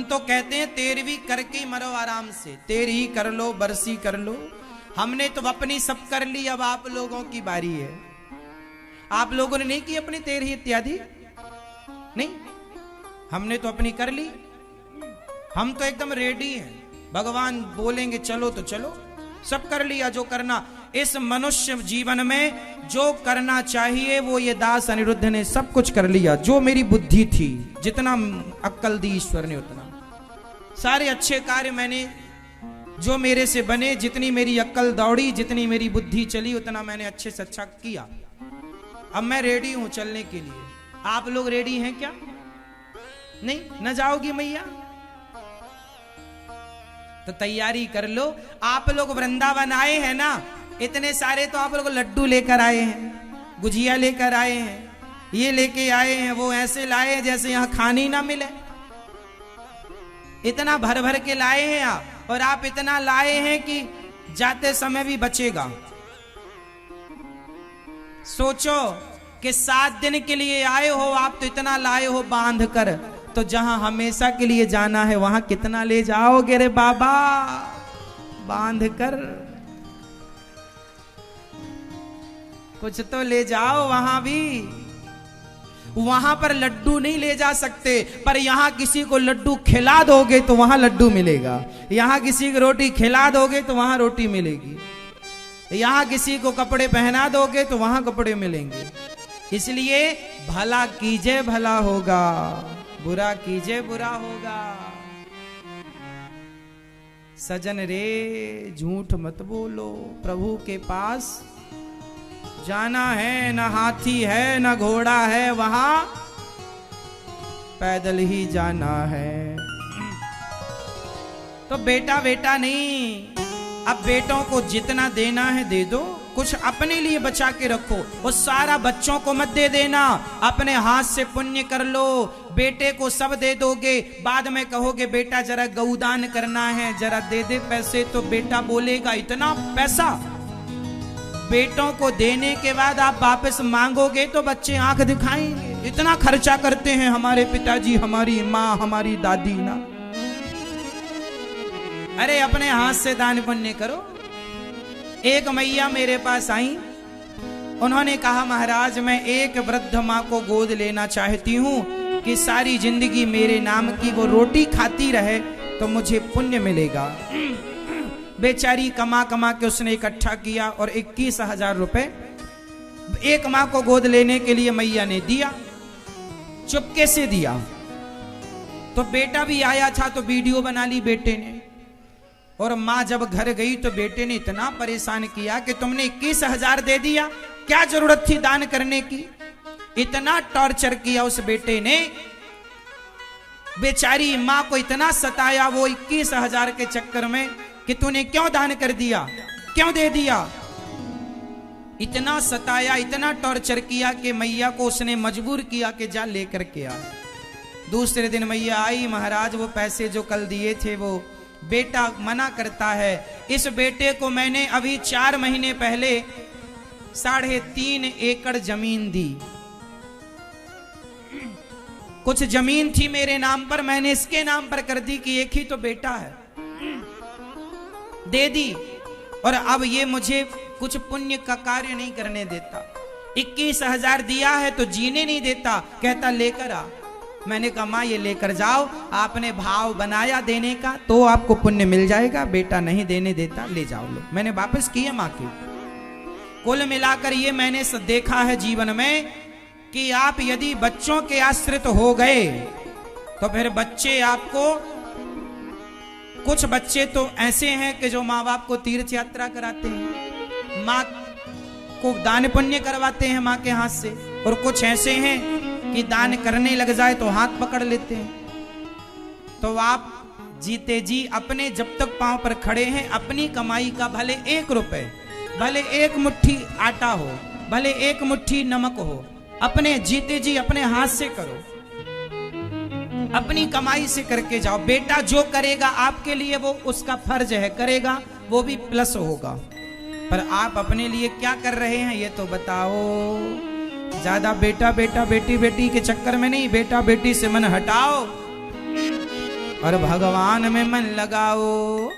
हम तो कहते हैं 13वीं करके मरो आराम से, 13 कर लो, बरसी कर लो। हमने तो अपनी सब कर ली, अब आप लोगों की बारी है। आप लोगों ने नहीं की अपनी 13 इत्यादि? नहीं, हमने तो अपनी कर ली। हम तो एकदम रेडी हैं, भगवान बोलेंगे चलो तो चलो, सब कर लिया जो करना। इस मनुष्य जीवन में जो करना चाहिए वो ये दास अनिरुद्ध ने सब कुछ कर लिया। जो मेरी बुद्धि थी, जितना अक्कल दी ईश्वर ने उतना, सारे अच्छे कार्य मैंने जो मेरे से बने, जितनी मेरी अक्कल दौड़ी, जितनी मेरी बुद्धि चली, उतना मैंने अच्छे से अच्छा किया। अब मैं रेडी हूं चलने के लिए। आप लोग रेडी हैं क्या? नहीं न जाओगी मैया? तो तैयारी कर लो। आप लोग वृंदावन आए हैं ना, इतने सारे तो आप लोग लड्डू लेकर आए हैं, गुजिया लेकर आए हैं, ये लेके आए हैं, वो ऐसे लाए हैं जैसे यहां खाने ना मिले। इतना भर भर के लाए हैं आप, और आप इतना लाए हैं कि जाते समय भी बचेगा। सोचो कि 7 दिन के लिए आए हो आप, तो इतना लाए हो बांध कर, तो जहां हमेशा के लिए जाना है वहां कितना ले जाओगे रे बाबा बांध कर? कुछ तो ले जाओ वहां भी। वहां पर लड्डू नहीं ले जा सकते, पर यहां किसी को लड्डू खिला दोगे तो वहां लड्डू मिलेगा। यहां किसी को रोटी खिला दोगे तो वहां रोटी मिलेगी। यहां किसी को कपड़े पहना दोगे तो वहां कपड़े मिलेंगे। इसलिए भला कीजिए भला होगा, बुरा कीजिए बुरा होगा। सजन रे झूठ मत बोलो, प्रभु के पास जाना है, न हाथी है न घोड़ा है, वहां पैदल ही जाना है। तो बेटा बेटा नहीं, अब बेटों को जितना देना है दे दो, कुछ अपने लिए बचा के रखो। वो सारा बच्चों को मत दे देना, अपने हाथ से पुण्य कर लो। बेटे को सब दे दोगे, बाद में कहोगे बेटा जरा गौदान करना है, जरा दे दे पैसे, तो बेटा बोलेगा इतना पैसा। बेटों को देने के बाद आप वापस मांगोगे तो बच्चे आंख दिखाएंगे, इतना खर्चा करते हैं हमारे पिताजी, हमारी माँ, हमारी दादी ना। अरे अपने हाथ से दान पुण्य करो। एक मैया मेरे पास आई, उन्होंने कहा महाराज मैं एक वृद्ध माँ को गोद लेना चाहती हूँ कि सारी जिंदगी मेरे नाम की वो रोटी खाती रहे तो मुझे पुण्य मिलेगा। बेचारी कमा कमा के उसने इकट्ठा किया और 21,000 रुपए एक माँ को गोद लेने के लिए मैया ने दिया, चुपके से दिया। तो बेटा भी आया था तो वीडियो बना ली बेटे ने, और माँ जब घर गई तो बेटे ने इतना परेशान किया कि तुमने 21,000 दे दिया, क्या जरूरत थी दान करने की। इतना टॉर्चर किया उस बेटे ने, बेचारी माँ को इतना सताया वो 21,000 के चक्कर में कि तूने क्यों दान कर दिया, क्यों दे दिया। इतना सताया, इतना टॉर्चर किया कि मैया को उसने मजबूर किया कि जा लेकर के आ। दूसरे दिन मैया आई, महाराज वो पैसे जो कल दिए थे वो बेटा मना करता है। इस बेटे को मैंने अभी 4 महीने पहले 3.5 एकड़ जमीन दी। कुछ जमीन थी मेरे नाम पर, मैंने इसके नाम पर कर दी कि एक ही तो बेटा है, दे दी। और अब ये मुझे कुछ पुण्य का कार्य नहीं करने देता। 21,000 दिया है तो जीने नहीं देता, कहता लेकर आ। मैंने कहा माँ ये लेकर जाओ, आपने भाव बनाया देने का तो आपको पुण्य मिल जाएगा, बेटा नहीं देने देता, ले जाओ लो। मैंने वापस किया माँ की। कुल मिलाकर ये मैंने देखा है जीवन में कि आप यदि बच्चों के आश्रित हो गए तो फिर बच्चे आपको, कुछ बच्चे तो ऐसे हैं कि जो माँ बाप को तीर्थ यात्रा कराते हैं, माँ को दान पुण्य करवाते हैं माँ के हाथ से, और कुछ ऐसे हैं कि दान करने लग जाए तो हाथ पकड़ लेते हैं। तो आप जीते जी अपने जब तक पांव पर खड़े हैं अपनी कमाई का भले 1 रुपए, भले 1 मुट्ठी आटा हो, भले 1 मुट्ठी नमक हो, अपने जीते जी अपने हाथ से करो, अपनी कमाई से करके जाओ। बेटा जो करेगा आपके लिए वो उसका फर्ज है, करेगा वो भी प्लस होगा। पर आप अपने लिए क्या कर रहे हैं ये तो बताओ। ज्यादा बेटा बेटा बेटी बेटी के चक्कर में नहीं, बेटा बेटी से मन हटाओ। और भगवान में मन लगाओ।